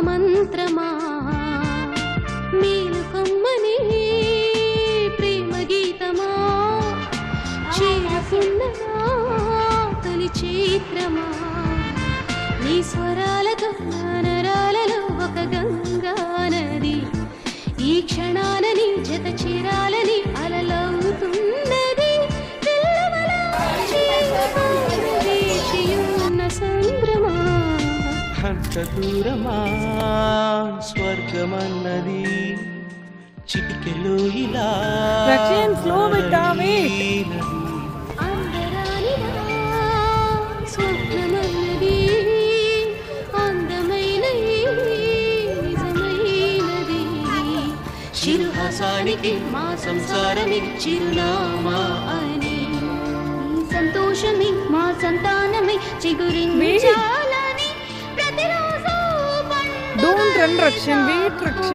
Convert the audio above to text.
మంత్రమా మేలుకొమ్మని ప్రేమ గీతమా చేరుకున్నదా తొలి చైత్రమా నీ స్వరాలతో నరాలలో ఒక గంగా నది ఈ క్షణాలని జత చేరాలని అలలవుతున్నది సంద్రమా అంత దూరమా స్వర్గమన్నది చిటికెలో ఇలా స్వప్నమన్నది అందమైన నిజమైనది చిరుహాసానికి మా సంసారమి చిరునామా అని సంతోషమి మా సంతానమి చిగురించాలని ప్రతిరోజు Don't run, Rakshan. Wait, Rakshan.